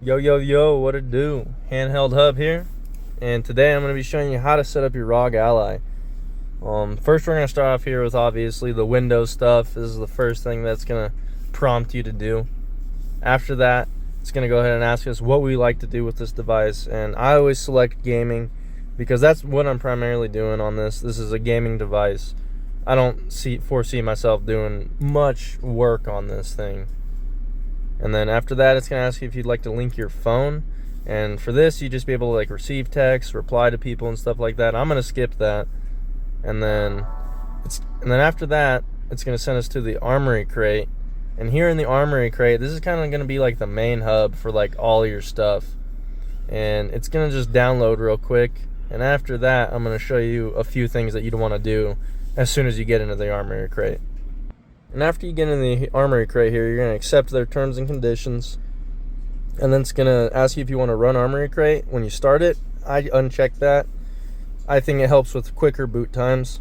Yo, what it do? Handheld Hub here, and today I'm going to be showing you how to set up your ROG Ally. First we're going to start off here with obviously the Windows stuff. This is the first thing that's going to prompt you to do. After that, it's going to go ahead and ask us what we like to do with this device, and I always select gaming because that's what I'm primarily doing on this. This is a gaming device. I don't foresee myself doing much work on this thing. And then after that, it's going to ask you if you'd like to link your phone. And for this, you just be able to like receive text, reply to people and stuff like that. I'm going to skip that. And then after that, it's going to send us to the Armoury Crate. And here in the Armoury Crate, this is kind of going to be like the main hub for like all your stuff. And it's going to just download real quick. And after that, I'm going to show you a few things that you'd want to do as soon as you get into the Armoury Crate. And after you get in the Armoury Crate here, you're going to accept their terms and conditions. And then it's going to ask you if you want to run Armoury Crate. When you start it, I uncheck that. I think it helps with quicker boot times.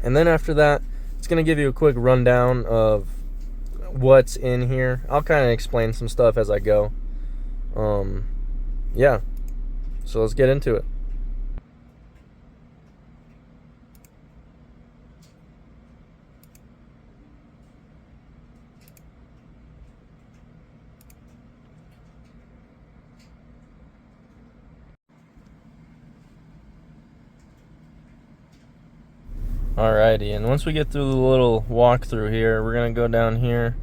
And then after that, it's going to give you a quick rundown of what's in here. I'll kind of explain some stuff as I go. Yeah. So let's get into it. Alrighty, and once we get through the little walkthrough here, we're gonna go down here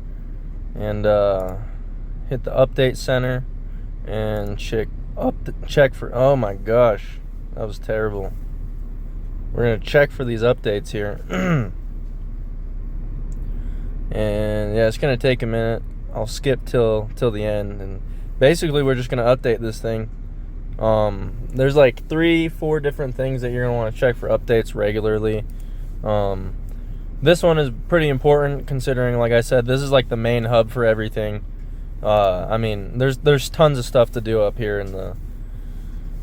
and hit the update center and check for, oh my gosh, that was terrible. We're gonna check for these updates here. And yeah, it's gonna take a minute. I'll skip till the end, and basically we're just gonna update this thing. There's like 3-4 different things that you're gonna want to check for updates regularly. This one is pretty important considering, like I said, this is like the main hub for everything. I mean, there's tons of stuff to do up here in the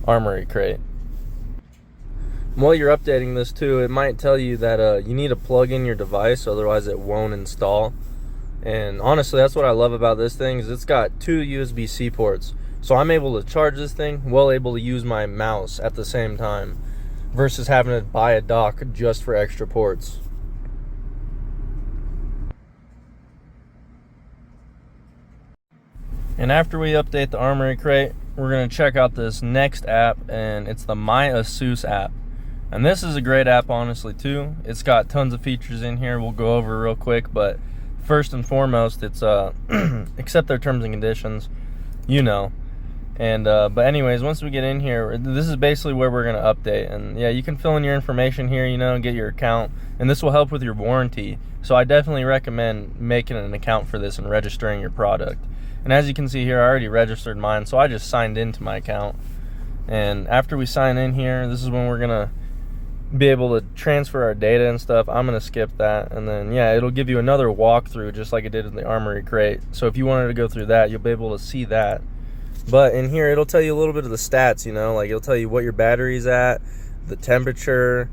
Armoury Crate. While you're updating this too, it might tell you that you need to plug in your device, otherwise it won't install. And honestly, that's what I love about this thing, is it's got 2 USB-C ports. So I'm able to charge this thing while able to use my mouse at the same time, versus having to buy a dock just for extra ports. And after we update the Armoury Crate, we're going to check out this next app, and it's the My ASUS app. And this is a great app, honestly, too. It's got tons of features in here we'll go over real quick, but first and foremost, it's accept their terms and conditions, you know. And but anyways, once we get in here, this is basically where we're going to update. And yeah, you can fill in your information here, you know, get your account, and this will help with your warranty. So I definitely recommend making an account for this and registering your product. And as you can see here, I already registered mine, so I just signed into my account. And after we sign in here, this is when we're going to be able to transfer our data and stuff. I'm going to skip that, and then yeah, it'll give you another walkthrough just like it did in the Armoury Crate. So if you wanted to go through that, you'll be able to see that. But in here, it'll tell you a little bit of the stats, you know, like it'll tell you what your battery's at, the temperature,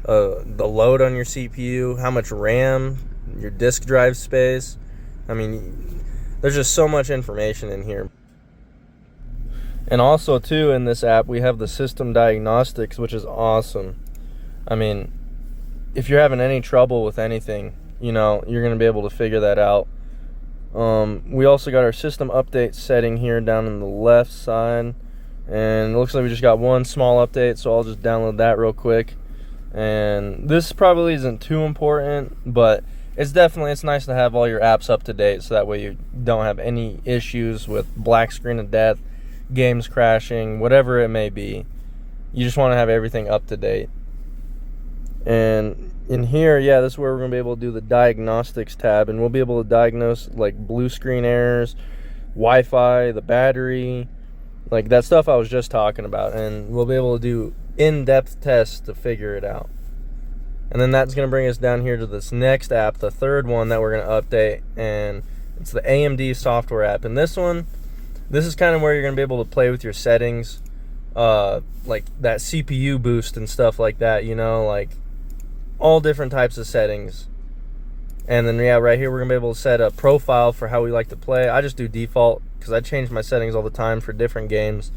the load on your CPU, how much RAM, your disk drive space. I mean, there's just so much information in here. And also, too, in this app, we have the system diagnostics, which is awesome. I mean, if you're having any trouble with anything, you know, you're going to be able to figure that out. We also got our system update setting here down in the left side, and it looks like we just got one small update, so I'll just download that real quick. And this probably isn't too important, but it's nice to have all your apps up to date, so that way you don't have any issues with black screen of death, games crashing, whatever it may be. You just want to have everything up to date. And in here, yeah, this is where we're going to be able to do the diagnostics tab, and we'll be able to diagnose like blue screen errors, Wi-Fi, the battery, like that stuff I was just talking about, and we'll be able to do in-depth tests to figure it out. And then that's going to bring us down here to this next app, the third one that we're going to update, and it's the AMD software app. And this is kind of where you're going to be able to play with your settings, like that CPU boost and stuff like that, you know, like all different types of settings. And then yeah, right here we're gonna be able to set a profile for how we like to play. I just do default because I change my settings all the time for different games.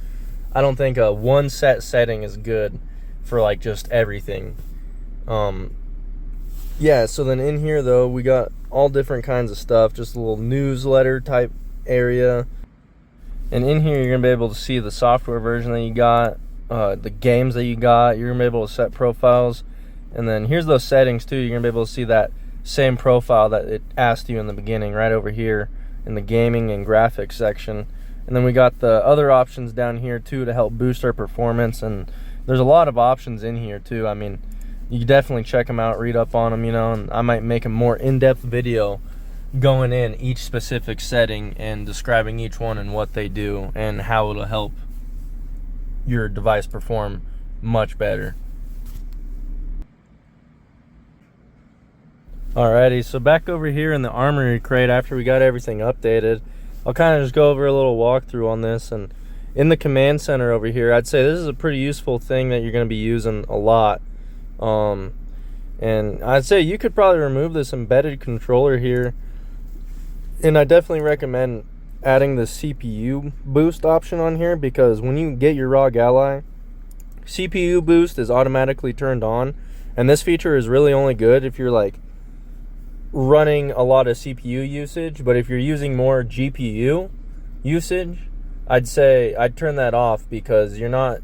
I don't think a one set setting is good for like just everything. Yeah, so then in here though, we got all different kinds of stuff, just a little newsletter type area. And in here, you're gonna be able to see the software version that you got, the games that you got. You're gonna be able to set profiles. And then here's those settings too. You're gonna be able to see that same profile that it asked you in the beginning, right over here in the gaming and graphics section. And then we got the other options down here too to help boost our performance. And there's a lot of options in here too. I mean, you can definitely check them out, read up on them, you know, and I might make a more in-depth video going in each specific setting and describing each one and what they do and how it'll help your device perform much better. Alrighty, so back over here in the Armoury Crate after we got everything updated, I'll kind of just go over a little walkthrough on this. And in the command center over here, I'd say this is a pretty useful thing that you're going to be using a lot. And I'd say you could probably remove this embedded controller here, and I definitely recommend adding the CPU boost option on here, because when you get your ROG Ally, CPU boost is automatically turned on, and this feature is really only good if you're like running a lot of CPU usage. But if you're using more GPU usage, I'd say I'd turn that off, because you're not,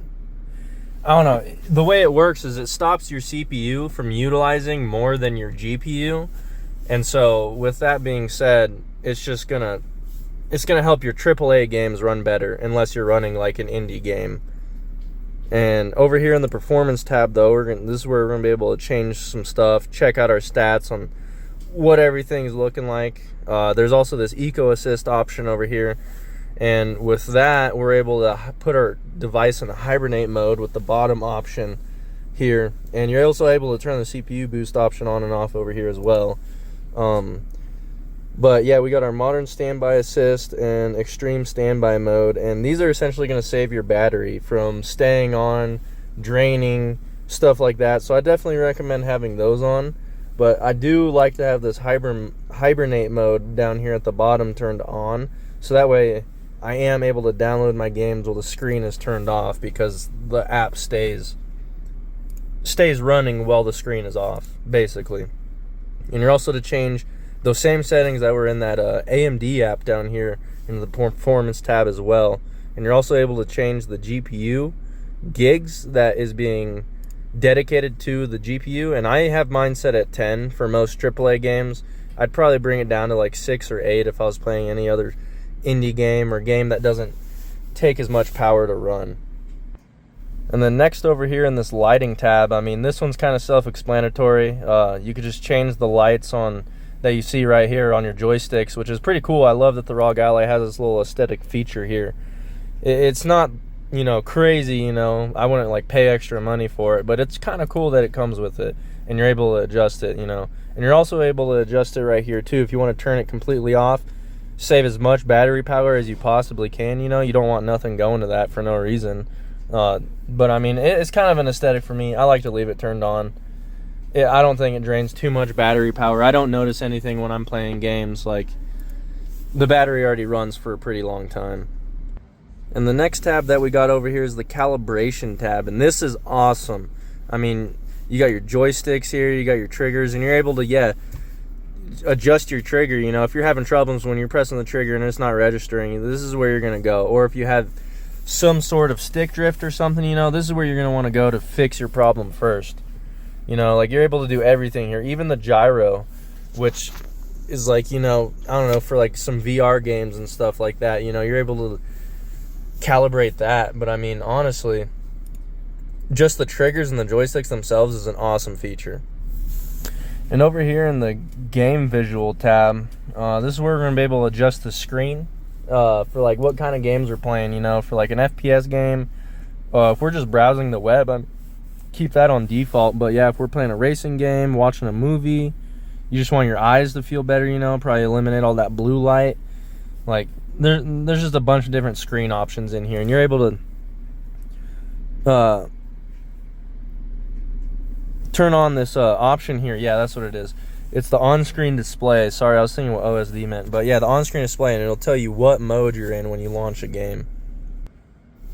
I don't know, the way it works is it stops your CPU from utilizing more than your GPU. And so with that being said, it's gonna help your AAA games run better, unless you're running like an indie game. And over here in the performance tab though, this is where we're gonna be able to change some stuff, check out our stats on what everything's looking like. There's also this Eco Assist option over here, and with that we're able to put our device in a hibernate mode with the bottom option here, and you're also able to turn the CPU boost option on and off over here as well. But yeah, we got our modern standby assist and extreme standby mode, and these are essentially going to save your battery from staying on, draining, stuff like that. So I definitely recommend having those on. But I do like to have this hibernate mode down here at the bottom turned on, so that way I am able to download my games while the screen is turned off, because the app stays running while the screen is off, basically. And you're also to change those same settings that were in that AMD app down here in the performance tab as well. And you're also able to change the GPU gigs that is being dedicated to the GPU, and I have mine set at 10 for most AAA games. I'd probably bring it down to like 6 or 8 if I was playing any other indie game or game that doesn't take as much power to run. And then next over here in this lighting tab, I mean, this one's kind of self-explanatory. You could just change the lights on that you see right here on your joysticks, which is pretty cool. I love that the ROG Ally has this little aesthetic feature here. It's not, you know, crazy, you know, I wouldn't like pay extra money for it, but it's kind of cool that it comes with it and you're able to adjust it, you know. And you're also able to adjust it right here too if you want to turn it completely off, save as much battery power as you possibly can, you know. You don't want nothing going to that for no reason. But I mean, it's kind of an aesthetic for me. I like to leave it turned on. I don't think it drains too much battery power. I don't notice anything when I'm playing games. Like, the battery already runs for a pretty long time. And the next tab that we got over here is the calibration tab, and this is awesome. I mean, you got your joysticks here, you got your triggers, and you're able to, yeah, adjust your trigger. You know, if you're having troubles when you're pressing the trigger and it's not registering, this is where you're going to go. Or if you have some sort of stick drift or something, you know, this is where you're going to want to go to fix your problem first. You know, like, you're able to do everything here, even the gyro, which is like, you know, I don't know, for like some VR games and stuff like that, you know, you're able to calibrate that. But I mean, honestly, just the triggers and the joysticks themselves is an awesome feature. And over here in the game visual tab, this is where we're going to be able to adjust the screen for like what kind of games we're playing, you know, for like an FPS game. If we're just browsing the web, I keep that on default. But yeah, if we're playing a racing game, watching a movie, you just want your eyes to feel better, you know, probably eliminate all that blue light. Like, there's just a bunch of different screen options in here, and you're able to turn on this option here. Yeah, that's what it is. It's the on-screen display. Sorry, I was thinking what OSD meant. But yeah, the on-screen display, and it'll tell you what mode you're in when you launch a game.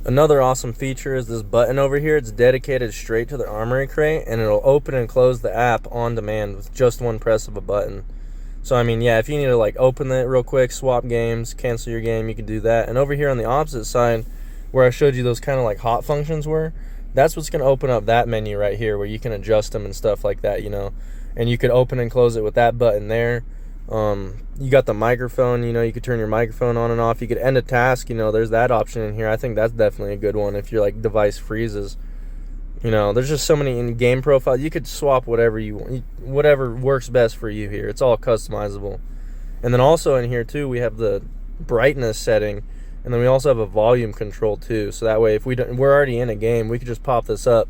Another awesome feature is this button over here. It's dedicated straight to the Armoury Crate, and it'll open and close the app on demand with just one press of a button. So, I mean, yeah, if you need to, like, open it real quick, swap games, cancel your game, you can do that. And over here on the opposite side, where I showed you those kind of, like, hot functions were, that's what's going to open up that menu right here, where you can adjust them and stuff like that, you know. And you could open and close it with that button there. You got the microphone, you know, you could turn your microphone on and off. You could end a task, you know, there's that option in here. I think that's definitely a good one if your, like, device freezes. You know, there's just so many in game profile. You could swap whatever you want, whatever works best for you here. It's all customizable. And then also in here too, we have the brightness setting, and then we also have a volume control too. So that way, if we're already in a game, we could just pop this up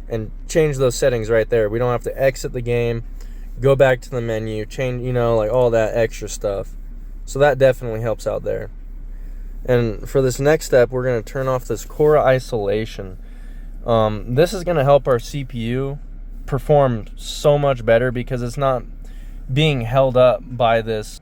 and change those settings right there. We don't have to exit the game, go back to the menu, change, you know, like all that extra stuff. So that definitely helps out there. And for this next step, we're going to turn off this core isolation. This is going to help our CPU perform so much better because it's not being held up by this.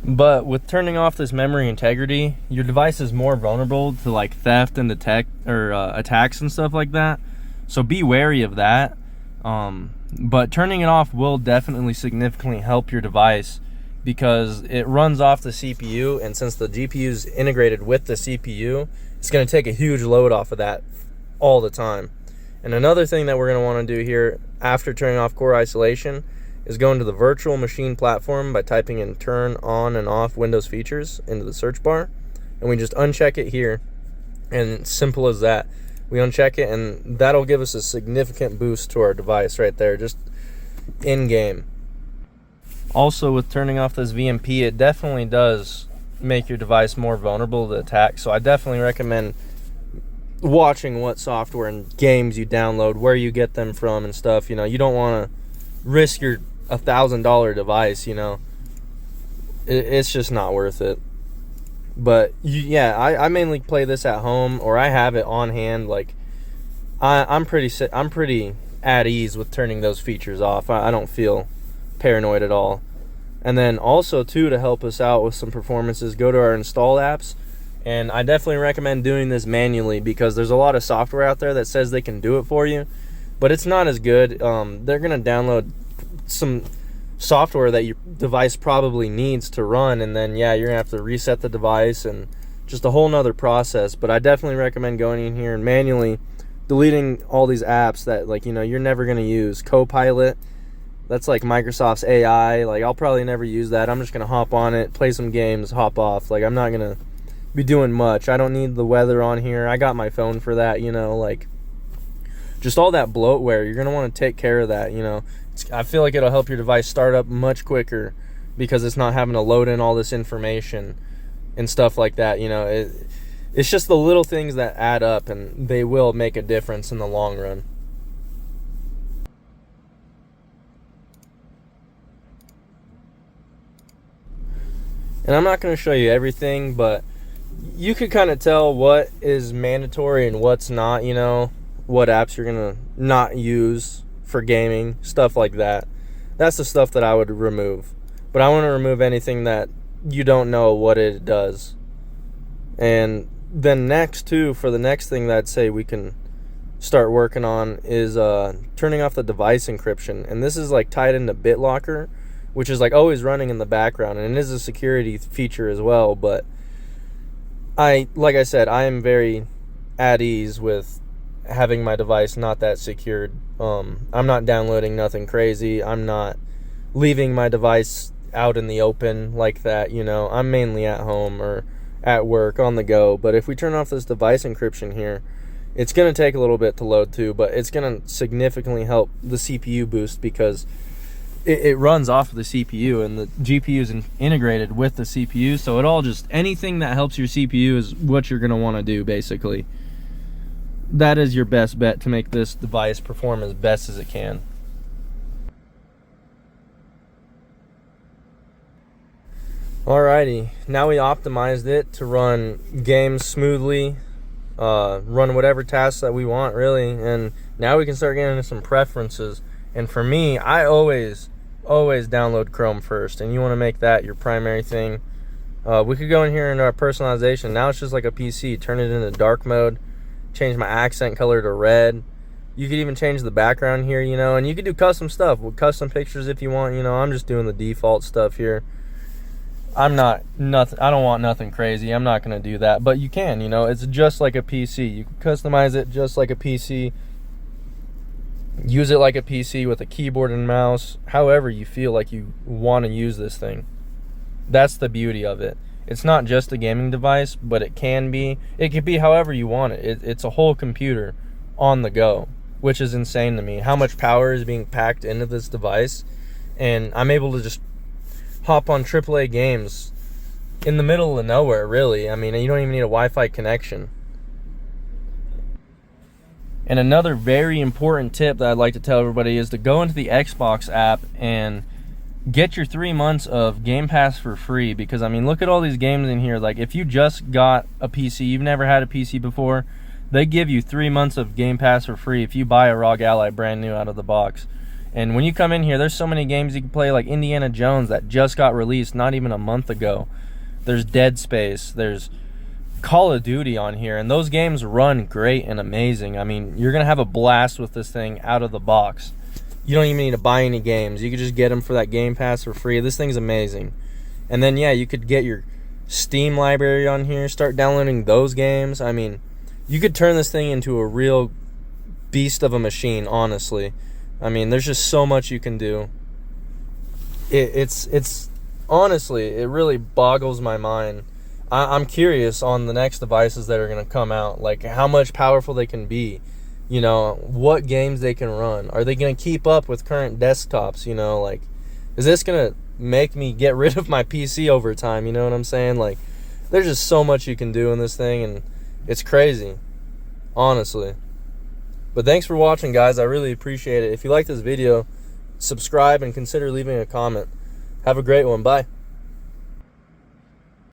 But with turning off this memory integrity, your device is more vulnerable to, like, theft and attacks and stuff like that. So be wary of that. But turning it off will definitely significantly help your device because it runs off the CPU, and since the GPU is integrated with the CPU, it's going to take a huge load off of that all the time. And another thing that we're going to want to do here after turning off core isolation is go into the virtual machine platform by typing in turn on and off Windows features into the search bar, and we just uncheck it here, and simple as that. We uncheck it, and that'll give us a significant boost to our device right there, just in game. Also, with turning off this VMP, it definitely does make your device more vulnerable to attack. So I definitely recommend watching what software and games you download, where you get them from and stuff. You know, you don't want to risk your $1,000 device, you know. It's just not worth it. But yeah, I mainly play this at home, or I have it on hand. Like, I'm pretty at ease with turning those features off. I don't feel paranoid at all. And then also too, to help us out with some performances, go to our install apps. And I definitely recommend doing this manually because there's a lot of software out there that says they can do it for you, but it's not as good. They're going to download some software that your device probably needs to run, and then yeah, you're going to have to reset the device and just a whole nother process. But I definitely recommend going in here and manually deleting all these apps that, like, you know, you're never going to use. Copilot, that's like Microsoft's AI. Like, I'll probably never use that. I'm just going to hop on it, play some games, hop off. Like, I'm not going to be doing much. I don't need the weather on here. I got my phone for that, you know. Like, just all that bloatware, you're going to want to take care of that, you know. I feel like it'll help your device start up much quicker because it's not having to load in all this information and stuff like that, you know. It's just the little things that add up, and they will make a difference in the long run. And I'm not going to show you everything, but you could kind of tell what is mandatory and what's not, you know, what apps you're going to not use for gaming, stuff like that. That's the stuff that I would remove. But I want to remove anything that you don't know what it does. And then next too, for the next thing that I'd say we can start working on is turning off the device encryption. And this is like tied into Bitlocker, which is like always running in the background, and it is a security feature as well. But like I said, I am very at ease with having my device not that secured. I'm not downloading nothing crazy. I'm not leaving my device out in the open like that, you know. I'm mainly at home or at work on the go. But if we turn off this device encryption here, it's going to take a little bit to load too, but it's going to significantly help the CPU boost because it runs off of the CPU, and the GPU is integrated with the CPU. So it all just, anything that helps your CPU is what you're going to want to do, basically. That is your best bet to make this device perform as best as it can. Alrighty, now we optimized it to run games smoothly, run whatever tasks that we want, really, and now we can start getting into some preferences. And for me, I always always download Chrome first, and you want to make that your primary thing. We could go in here into our personalization. Now it's just like a PC. Turn it into dark mode, change my accent color to red. You could even change the background here, you know, and you could do custom stuff with custom pictures if you want. You know, I'm just doing the default stuff here. I don't want nothing crazy. I'm not going to do that, but you can, you know, it's just like a PC. You can customize it just like a PC. Use it like a PC with a keyboard and mouse, however you feel like you want to use this thing. That's the beauty of it. It's not just a gaming device, but it can be. It could be however you want it. It's a whole computer on the go, which is insane to me. How much power is being packed into this device, and I'm able to just hop on AAA games in the middle of nowhere, really. I mean, you don't even need a Wi-Fi connection. And another very important tip that I'd like to tell everybody is to go into the Xbox app and get your 3 months of Game Pass for free, because I mean, look at all these games in here. Like, if you just got a PC, you've never had a PC before, they give you 3 months of Game Pass for free if you buy a ROG Ally brand new out of the box. And when you come in here, there's so many games you can play, like Indiana Jones that just got released not even a month ago. There's Dead Space, there's Call of Duty on here, and those games run great and amazing. I mean, you're gonna have a blast with this thing out of the box. You don't even need to buy any games. You could just get them for that Game Pass for free. This thing's amazing. And then, yeah, you could get your Steam library on here, start downloading those games. I mean, you could turn this thing into a real beast of a machine, honestly. I mean, there's just so much you can do. It's honestly, it really boggles my mind. I'm curious on the next devices that are going to come out, like how much powerful they can be. You know, what games they can run. Are they going to keep up with current desktops? You know, like, is this going to make me get rid of my PC over time? You know what I'm saying? Like, there's just so much you can do in this thing, and it's crazy, honestly. But thanks for watching, guys. I really appreciate it. If you like this video, subscribe and consider leaving a comment. Have a great one. Bye.